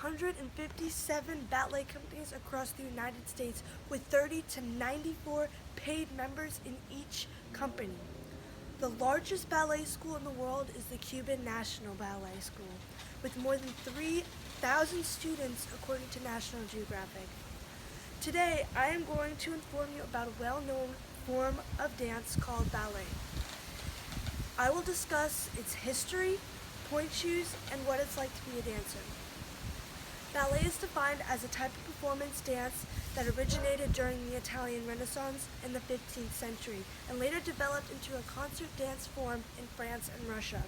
157 ballet companies across the United States with 30 to 94 paid members in each company. The largest ballet school in the world is the Cuban National Ballet School, with more than 3,000 students according to National Geographic. Today, I am going to inform you about a well-known form of dance called ballet. I will discuss its history, point shoes, and what it's like to be a dancer. Ballet is defined as a type of performance dance that originated during the Italian Renaissance in the 15th century and later developed into a concert dance form in France and Russia.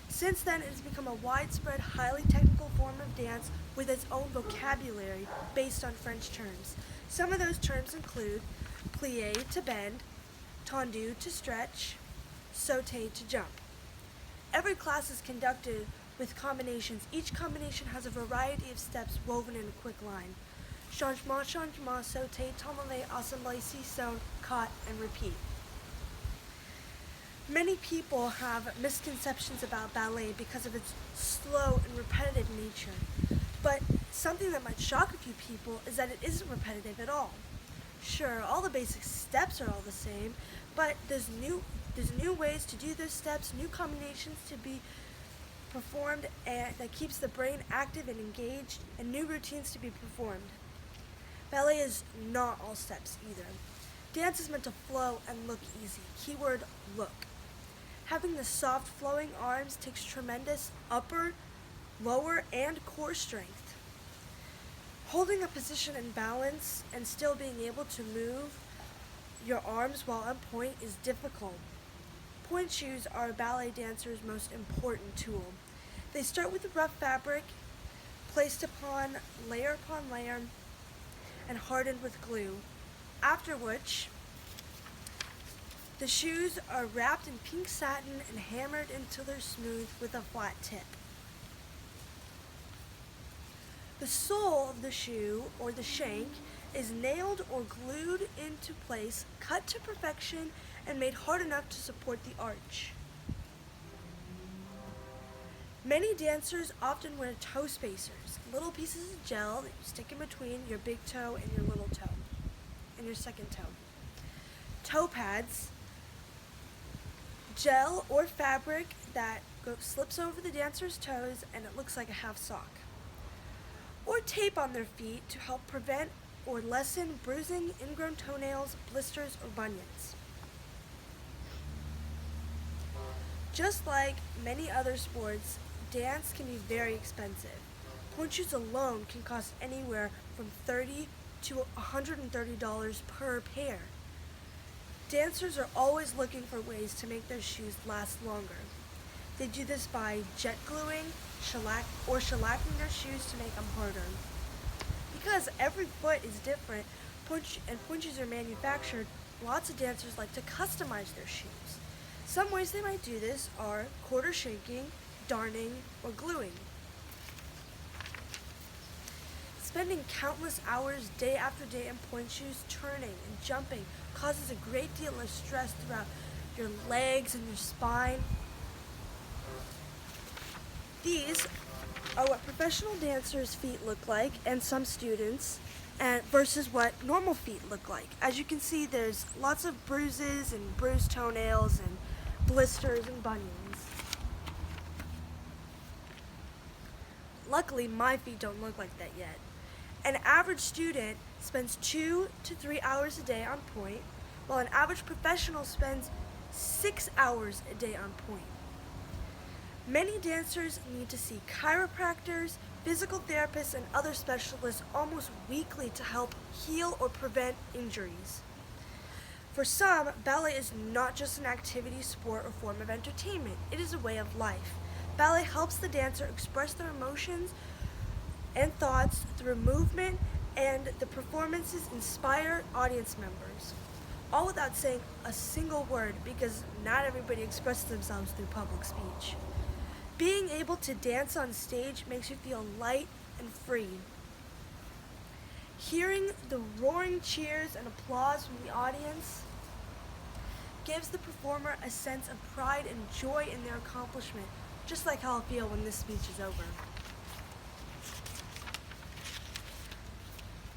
Since then, it has become a widespread, highly technical form of dance with its own vocabulary based on French terms. Some of those terms include plié to bend, tendu to stretch, sauté to jump. Every class is conducted with combinations. Each combination has a variety of steps woven in a quick line. Changement, changement, sauté, tombe, assemblé, saut, cut, and repeat. Many people have misconceptions about ballet because of its slow and repetitive nature. But something that might shock a few people is that it isn't repetitive at all. Sure, all the basic steps are all the same, but there's new ways to do those steps, new combinations to be performed, and that keeps the brain active and engaged, and new routines to be performed. Ballet is not all steps either. Dance is meant to flow and look easy. Keyword, look. Having the soft flowing arms takes tremendous upper, lower, and core strength. Holding a position in balance and still being able to move your arms while on point is difficult. Point shoes are a ballet dancer's most important tool. They start with a rough fabric, placed upon layer, and hardened with glue, after which the shoes are wrapped in pink satin and hammered until they're smooth with a flat tip. The sole of the shoe, or the shank, is nailed or glued into place, cut to perfection, and made hard enough to support the arch. Many dancers often wear toe spacers, little pieces of gel that you stick in between your big toe and your little toe, and your second toe. Toe pads, gel or fabric that slips over the dancer's toes and it looks like a half sock. Or tape on their feet to help prevent or lessen bruising, ingrown toenails, blisters, or bunions. Just like many other sports, dance can be very expensive. Point shoes alone can cost anywhere from $30 to $130 per pair. Dancers are always looking for ways to make their shoes last longer. They do this by jet gluing, shellacking their shoes to make them harder. Because every foot is different and point shoes are manufactured, lots of dancers like to customize their shoes. Some ways they might do this are quarter shaking, darning, or gluing. Spending countless hours day after day in point shoes, turning and jumping causes a great deal of stress throughout your legs and your spine. These are what professional dancers' feet look like, and some students, versus what normal feet look like. As you can see, there's lots of bruises and bruised toenails and blisters and bunions. Luckily, my feet don't look like that yet. An average student spends 2 to 3 hours a day on point, while an average professional spends 6 hours a day on point. Many dancers need to see chiropractors, physical therapists, and other specialists almost weekly to help heal or prevent injuries. For some, ballet is not just an activity, sport, or form of entertainment. It is a way of life. Ballet helps the dancer express their emotions and thoughts through movement, and the performances inspire audience members, all without saying a single word, because not everybody expresses themselves through public speech. Being able to dance on stage makes you feel light and free. Hearing the roaring cheers and applause from the audience gives the performer a sense of pride and joy in their accomplishment, just like how I'll feel when this speech is over.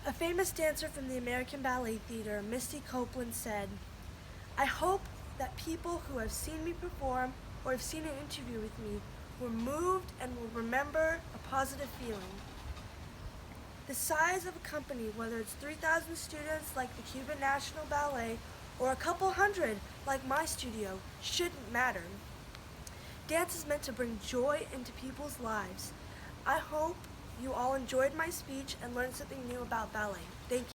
A famous dancer from the American Ballet Theater, Misty Copeland, said, "I hope that people who have seen me perform or have seen an interview with me were moved and will remember a positive feeling." The size of a company, whether it's 3,000 students like the Cuban National Ballet or a couple hundred like my studio, shouldn't matter. Dance is meant to bring joy into people's lives. I hope you all enjoyed my speech and learned something new about ballet. Thank you.